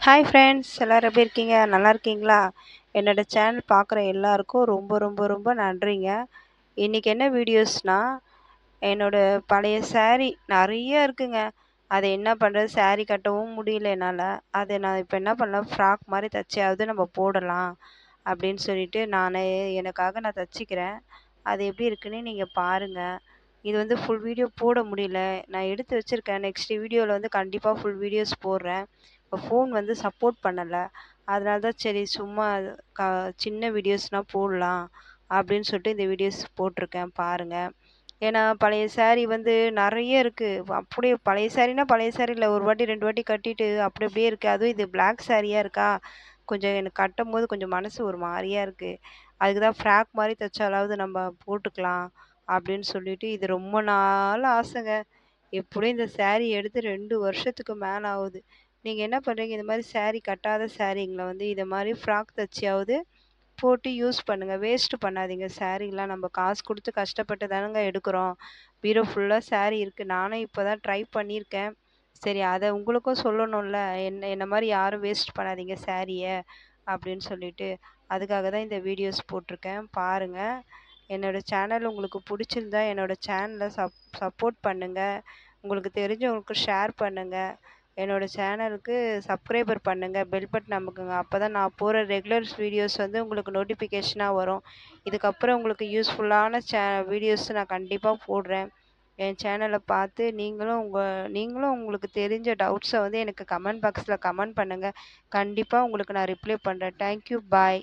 Hi friends எல்லாரும் எப்படி இருக்கீங்க? நல்லா இருக்கீங்களா? என்னோட சேனல் பார்க்குற எல்லாருக்கும் ரொம்ப ரொம்ப ரொம்ப நன்றிங்க. இன்னைக்கு என்ன வீடியோஸ்னா, என்னோட பழைய சாரீ நெறைய இருக்குங்க. அத என்ன பண்றது? சாரீ கட்டவும் முடியல என்னால. அத நான் இப்ப என்ன பண்ணலாம், ஃப்ராக் மாரி தச்சியாவது நம்ம போடலாம் அப்படின்னு சொல்லிட்டு நானே எனக்காக நான் தச்சுக்கிறேன். அது எப்படி இருக்குன்னு நீங்க பாருங்க. இது வந்து ஃபுல் வீடியோ போட முடியல. நான் எடுத்து வச்சிருக்கேன். நெக்ஸ்ட் வீடியோல வந்து கண்டிப்பா ஃபுல் வீடியோஸ் போடுறேன். இப்போ ஃபோன் வந்து சப்போர்ட் பண்ணல. அதனால தான் சரி சும்மா க சின்ன வீடியோஸ்னா போடலாம் அப்படின்னு சொல்லிட்டு இந்த வீடியோஸ் போட்டிருக்கேன் பாருங்க. ஏன்னா பழைய சாரீ வந்து நெறைய இருக்கு. அப்படியே பழைய சாரீனா பழைய சாரீ இல்ல. ஒரு வாட்டி 2 வாட்டி கட்டிட்டு அப்படி அப்படியே இருக்கு. அதுவும் இது பிளாக் சாரியா இருக்கா, கொஞ்சம் எனக்கு கட்டும்போது கொஞ்சம் மனசு ஒரு மாரியா இருக்கு. அதுக்கு தான் ஃப்ராக் மாரி தச்சாலாவது நம்ம போட்டுக்கலாம் அப்படின்னு சொல்லிட்டு இது ரொம்ப நாள் ஆசைங்க. எப்படியும் இந்த சாரீ எடுத்து 2 வருஷத்துக்கு மேல ஆகுது. நீங்க என்ன பண்றீங்க, இந்த மாரி சாரீ கட்டாத சாரீங்கள வந்து இத மாரி ஃப்ராக் தச்சியாவது போட்டு யூஸ் பண்ணுங்க. வேஸ்ட் பண்ணாதீங்க சாரீலாம். நம்ம காசு குடுத்து கஷ்டப்பட்டு தானங்க எடுக்கிறோம். பீரோ ஃபுல்லா சாரீ இருக்கு. நானும் இப்ப தான் ட்ரை பண்ணியிருக்கேன். சரி அத உங்களுக்கும் சொல்லணும்ல. என்ன மாரி யாரும் வேஸ்ட் பண்ணாதீங்க சாரீய அப்படின்னு சொல்லிட்டு. அதுக்காக தான் இந்த வீடியோஸ் போட்டிருக்கேன். பாருங்க. என்னோட சேனல் உங்களுக்கு புடிச்சிருந்தா என்னோட சேனல சப்போர்ட் பண்ணுங்க. உங்களுக்கு தெரிஞ்சவங்களுக்கு ஷேர் பண்ணுங்க. என்னோட சேனலுக்கு சப்ஸ்கிரைபர் பண்ணுங்க. பெல் பட்டன் அமுக்குங்க. அப்பதான் நான் போடுற ரெகுலர் வீடியோஸ் வந்து உங்களுக்கு நோட்டிஃபிகேஷனா வரும். இதுக்கப்புறம் உங்களுக்கு யூஸ்ஃபுல்லான வீடியோஸ் நான் கண்டிப்பா போடுறேன். என் சேனல பார்த்து நீங்களும் உங்களுக்கு தெரிஞ்ச டவுட்ஸ வந்து எனக்கு கமெண்ட் பாக்ஸ்ல கமெண்ட் பண்ணுங்க. கண்டிப்பா உங்களுக்கு நான் ரிப்ளை பண்றேன். Thank you. பாய்.